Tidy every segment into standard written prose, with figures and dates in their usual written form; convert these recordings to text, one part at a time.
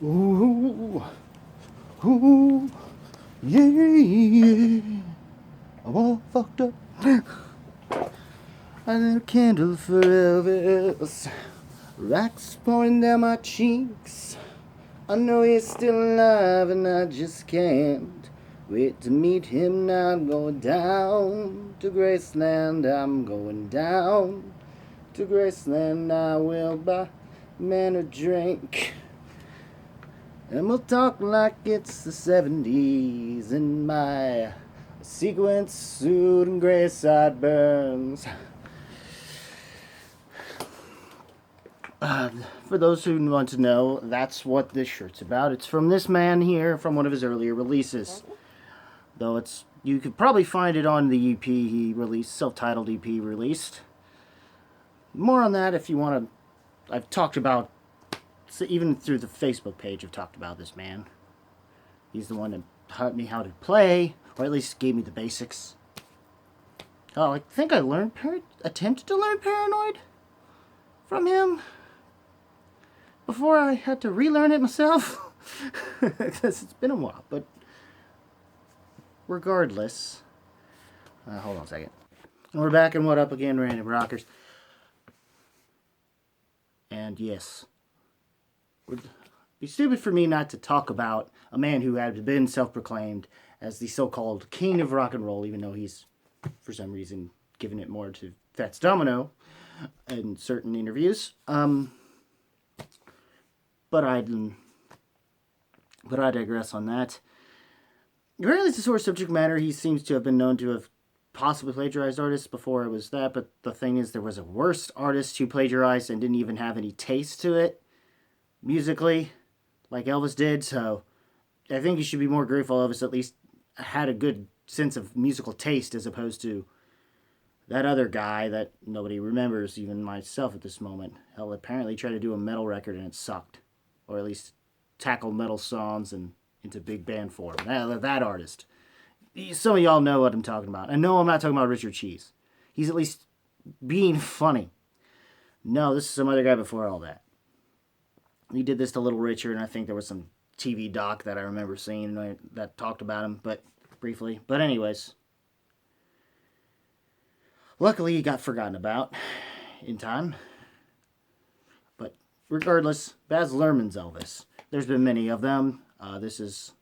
Ooh, ooh, yeah, yeah. I'm all fucked up. I lit a candle for Elvis. Rocks pouring down my cheeks. I know he's still alive and I just can't wait to meet him now. I'm going down to Graceland. I'm going down to Graceland. I will buy man a drink. And we'll talk like it's the 70s in my sequin suit and gray sideburns. For those who want to know, that's what this shirt's about. It's from this man here, from one of his earlier releases. Though it's, you could probably find it on the EP he released, self-titled EP released. More on that if you want to. I've talked about, even through the Facebook page, I've talked about this man. He's the one that taught me how to play, or at least gave me the basics. Oh, I think I attempted to learn Paranoid from him before I had to relearn it myself. Because it's been a while, but regardless. Hold on a second. We're back in What Up Again, Random Rockers. And yes, it'd be stupid for me not to talk about a man who had been self-proclaimed as the so-called king of rock and roll, even though he's, for some reason, given it more to Fats Domino in certain interviews. But I digress on that. Apparently, it's a sort of subject matter. He seems to have been known to have possibly plagiarized artists before it was that, but the thing is, there was a worse artist who plagiarized and didn't even have any taste to it musically, like Elvis did. So I think you should be more grateful Elvis at least had a good sense of musical taste, as opposed to that other guy that nobody remembers, even myself at this moment. Hell, apparently tried to do a metal record and it sucked, or at least tackle metal songs and into big band form. That artist. Some of y'all know what I'm talking about. And no, I'm not talking about Richard Cheese. He's at least being funny. No, this is some other guy before all that. He did this to Little Richard, and I think there was some TV doc that I remember seeing that talked about him, but briefly. But anyways, luckily he got forgotten about in time. But regardless, Baz Luhrmann's Elvis. There's been many of them. This is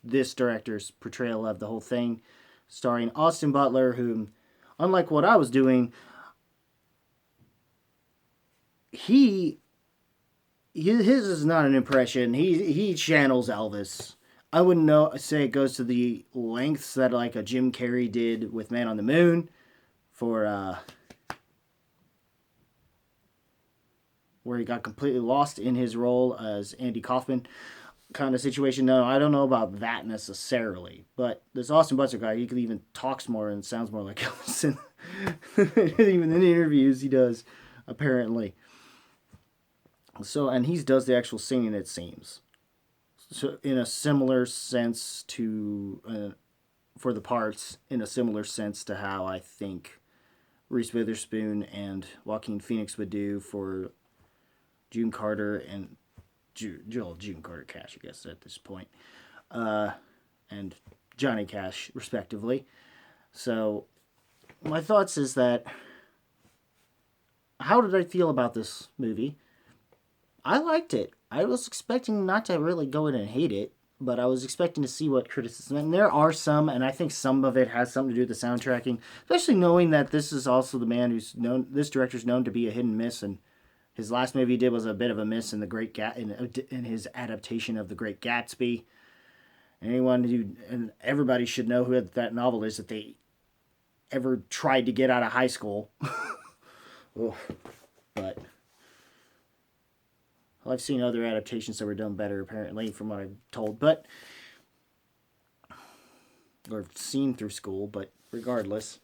this director's portrayal of the whole thing, starring Austin Butler, who, unlike what I was doing, his is not an impression. He channels Elvis. I wouldn't say it goes to the lengths that like a Jim Carrey did with Man on the Moon, for where he got completely lost in his role as Andy Kaufman kind of situation. No, I don't know about that necessarily, but this Austin Butler guy, he even talks more and sounds more like Elvis, even in the interviews he does, apparently. So, and he does the actual singing, it seems. So, in a similar sense to, for the parts, in a similar sense to how I think Reese Witherspoon and Joaquin Phoenix would do for June Carter and June Carter Cash, I guess, at this point, and Johnny Cash, respectively. So, my thoughts is that, how did I feel about this movie? I liked it. I was expecting not to really go in and hate it, but I was expecting to see what criticism. And there are some, and I think some of it has something to do with the soundtracking, especially knowing that this is also the man who's known. This director's known to be a hit and miss, and his last movie he did was a bit of a miss in in his adaptation of The Great Gatsby. And everybody should know who that novel is if they ever tried to get out of high school. But I've seen other adaptations that were done better, apparently, from what I'm told, or seen through school, but regardless.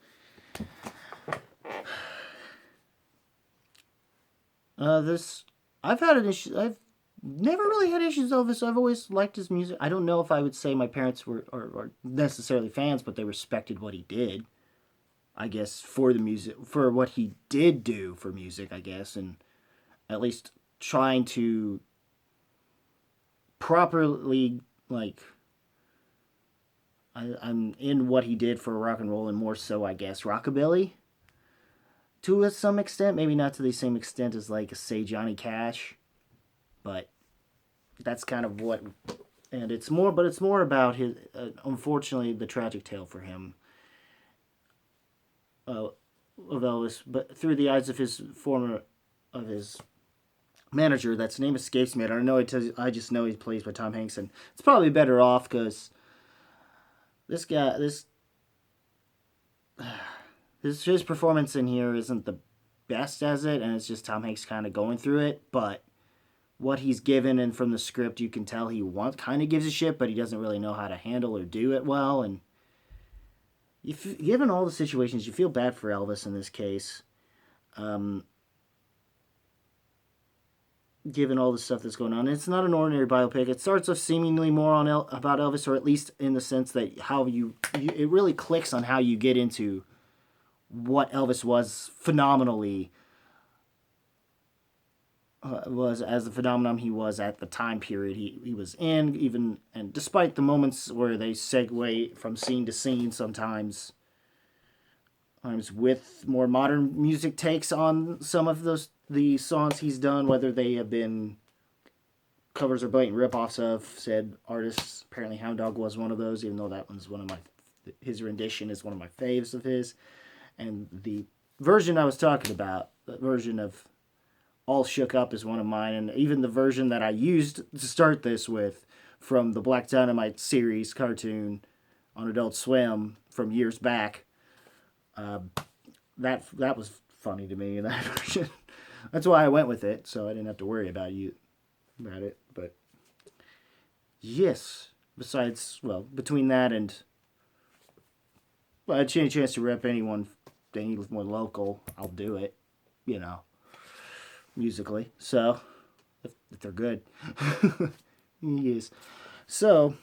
I've had an issue. I've never really had issues with Elvis. I've always liked his music. I don't know if I would say my parents are necessarily fans, but they respected what he did. I guess for the music, for what he did do for music, I guess, and at least trying to properly, like, I'm in what he did for rock and roll, and more so, I guess, rockabilly to some extent. Maybe not to the same extent as, like, say, Johnny Cash, but that's kind of what. And it's more, but it's more about his, unfortunately, the tragic tale for him of Elvis, but through the eyes of his manager. That's name escapes me. I don't know. I just know he plays by Tom Hanks, and it's probably better off because this guy, his performance in here isn't the best as it, and it's just Tom Hanks kind of going through it. But what he's given, and from the script, you can tell he kind of gives a shit, but he doesn't really know how to handle or do it well. And given all the situations, you feel bad for Elvis in this case. Given all the stuff that's going on, it's not an ordinary biopic. It starts off seemingly more on about Elvis, or at least in the sense that how it really clicks on how you get into what Elvis was phenomenally was as the phenomenon he was at the time period he was in, even, and despite the moments where they segue from scene to scene sometimes with more modern music takes on some of the songs he's done, whether they have been covers or blatant ripoffs of said artists. Apparently Hound Dog was one of those, even though that one's his rendition is one of my faves of his. And the version I was talking about, the version of All Shook Up, is one of mine, and even the version that I used to start this with from the Black Dynamite series cartoon on Adult Swim from years back, that was funny to me in that version. That's why I went with it, so I didn't have to worry about it. But yes, besides, well, between that and a chance to rep anyone local, I'll do it, musically. So, if they're good. Yes. So,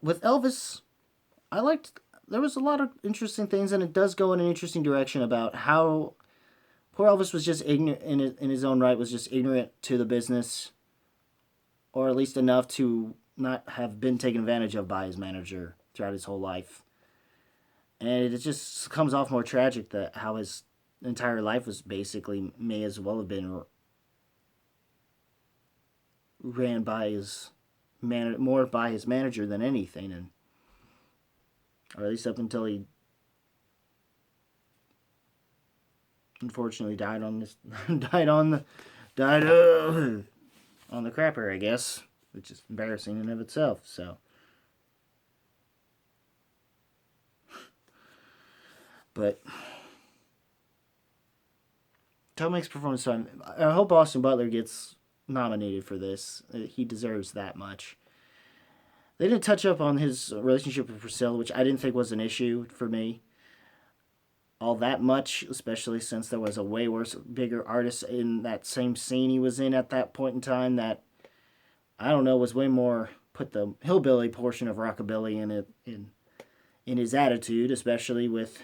with Elvis, there was a lot of interesting things, and it does go in an interesting direction about how poor Elvis was just ignorant, in his own right, was just ignorant to the business, or at least enough to not have been taken advantage of by his manager throughout his whole life. And it just comes off more tragic that how his entire life was basically, may as well have been ran by more by his manager than anything, and or at least up until he unfortunately died on the crapper, I guess, which is embarrassing in of itself. So, but Tom Hanks' performance, I hope Austin Butler gets nominated for this. He deserves that much. They didn't touch up on his relationship with Priscilla, which I didn't think was an issue for me all that much, especially since there was a way worse, bigger artist in that same scene he was in at that point in time that, I don't know, was way more, put the hillbilly portion of rockabilly in his attitude, especially with,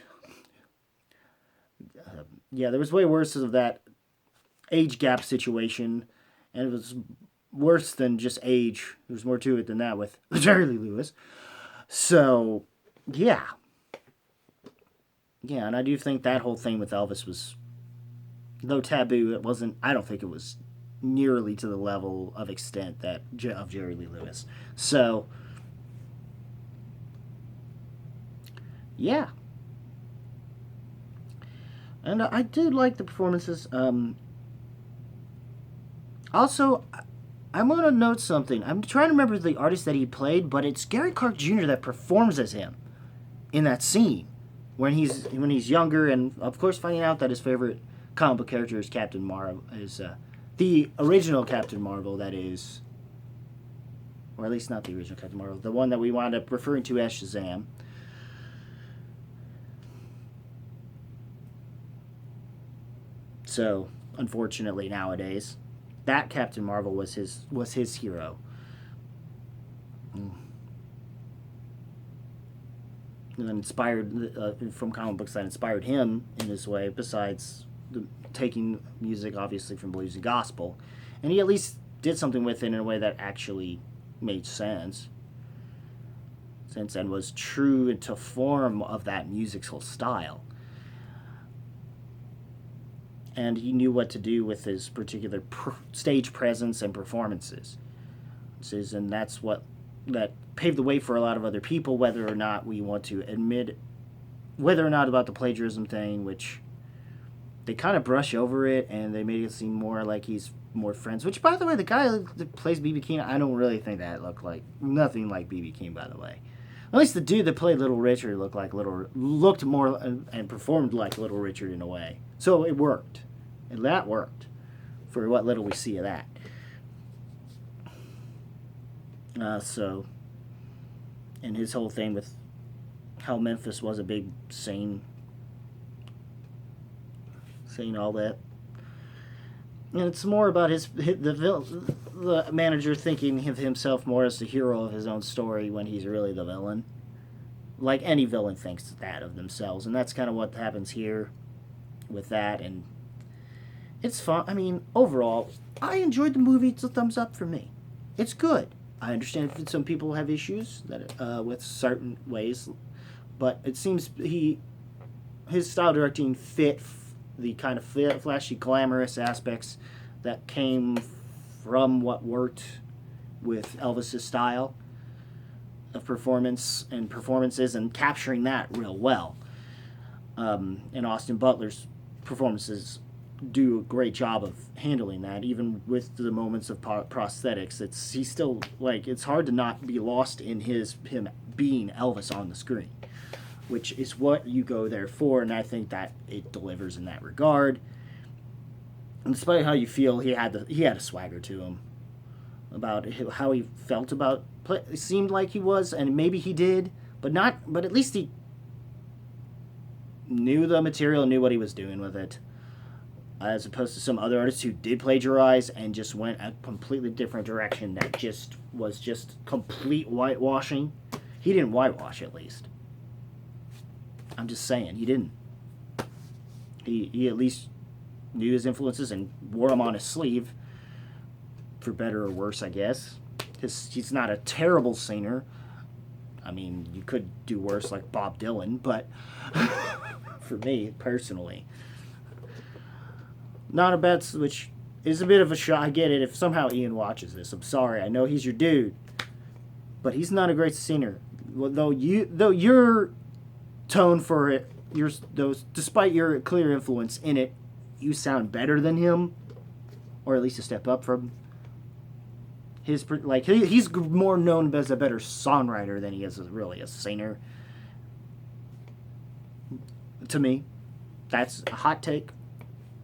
there was way worse of that age gap situation, and it was worse than just age. There's more to it than that with Jerry Lee Lewis. So, yeah, and I do think that whole thing with Elvis was, though taboo, it wasn't, I don't think it was nearly to the level of extent of Jerry Lee Lewis. So, yeah. And I did like the performances. Also, I'm going to note something. I'm trying to remember the artist that he played, but it's Gary Clark Jr. that performs as him in that scene when he's younger, and of course finding out that his favorite comic book character is Captain Marvel, is the original Captain Marvel, that is, or at least not the original Captain Marvel, the one that we wound up referring to as Shazam. So, unfortunately nowadays, that Captain Marvel was his hero. And inspired from comic books that inspired him in this way, besides taking music obviously from blues and gospel. And he at least did something with it in a way that actually made sense and was true to form of that musical style. And he knew what to do with his particular stage presence and performances. And that's what that paved the way for a lot of other people, whether or not we want to admit, whether or not about the plagiarism thing, which they kind of brush over it and they made it seem more like he's more friends. Which, by the way, the guy that plays B.B. King, I don't really think that looked like nothing like B.B. King, by the way. At least the dude that played Little Richard looked more and performed like Little Richard in a way. So it worked. And that worked for what little we see of that. And his whole thing with how Memphis was a big saying all that. And it's more about the manager thinking of himself more as the hero of his own story when he's really the villain. Like any villain thinks that of themselves. And that's kind of what happens here with that. And it's fun. I mean, overall, I enjoyed the movie. It's a thumbs up for me. It's good. I understand that some people have issues that with certain ways, but it seems his style directing fit the kind of flashy, glamorous aspects that came from what worked with Elvis's style of performances and capturing that real well. And Austin Butler's performances do a great job of handling that, even with the moments of prosthetics. He's still it's hard to not be lost in him being Elvis on the screen, which is what you go there for, and I think that it delivers in that regard. And despite how you feel, he had a swagger to him about how he felt about play. It seemed like he was, and maybe he did, but at least he knew the material, knew what he was doing with it. As opposed to some other artists who did plagiarize and just went a completely different direction that was complete whitewashing. He didn't whitewash, at least. I'm just saying, he didn't. He at least knew his influences and wore them on his sleeve, for better or worse, I guess. He's not a terrible singer. I mean, you could do worse like Bob Dylan, but for me, personally. Not a bad, which is a bit of a shock. I get it if somehow Ian watches this. I'm sorry. I know he's your dude, but he's not a great singer. Though your tone for it, despite your clear influence in it, you sound better than him, or at least a step up from his. He's more known as a better songwriter than he is really a singer. To me, that's a hot take.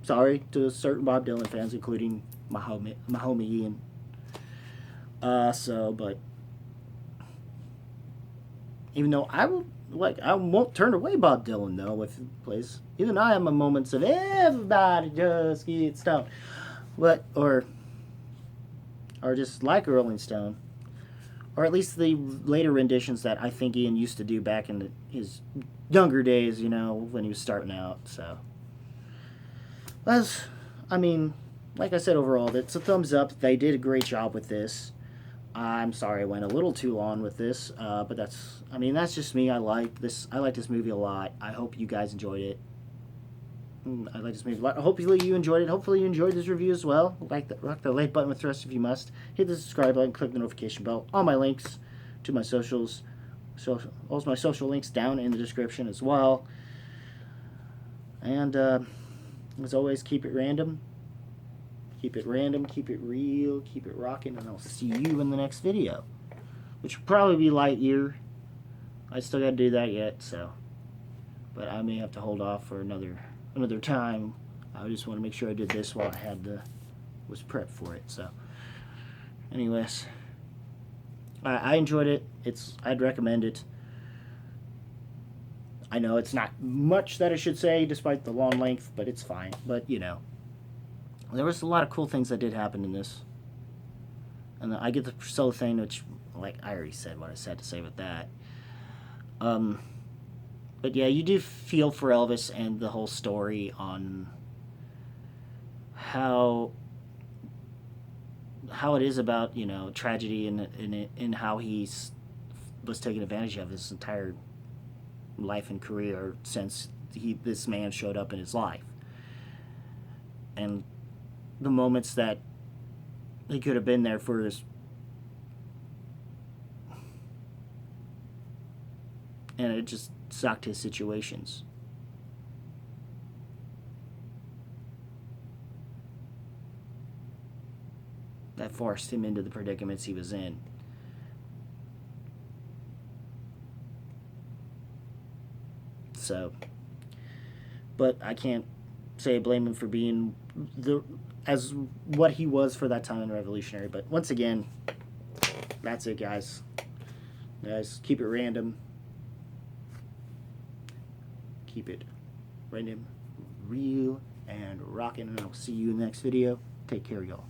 Sorry to certain Bob Dylan fans, including my homie Ian. But even though I won't turn away Bob Dylan though if he plays. Even I have my moments of everybody just get stoned, or just like Rolling Stone, or at least the later renditions that I think Ian used to do back in his younger days. When he was starting out. So. Like I said, overall, it's a thumbs up. They did a great job with this. I'm sorry I went a little too long with this, but that's just me. I like this movie a lot. I hope you guys enjoyed it. I like this movie a lot. Hopefully you enjoyed it. Hopefully you enjoyed this review as well. Rock the like button with the rest if you must. Hit the subscribe button, click the notification bell. All my links to my socials, all my social links down in the description as well. And, as always, keep it random. Keep it random, keep it real, keep it rocking, and I'll see you in the next video. Which will probably be Lightyear. I still gotta do that yet, so. But I may have to hold off for another time. I just want to make sure I did this while I was prepped for it, so. Anyways. I enjoyed it. I'd recommend it. I know it's not much that I should say, despite the long length, but it's fine. But, there was a lot of cool things that did happen in this. And I get the Priscilla thing, which, I already said what I said to say with that. But yeah, you do feel for Elvis and the whole story on how how it is about, you know, tragedy and how was taken advantage of his entire life and career since this man showed up in his life, and the moments that he could have been there for his, and it just sucked his situations. That forced him into the predicaments he was in. So, but I can't say I blame him for being as what he was for that time in Revolutionary. But once again, that's it, guys. Guys, keep it random. Keep it random, real, and rocking. And I'll see you in the next video. Take care, y'all.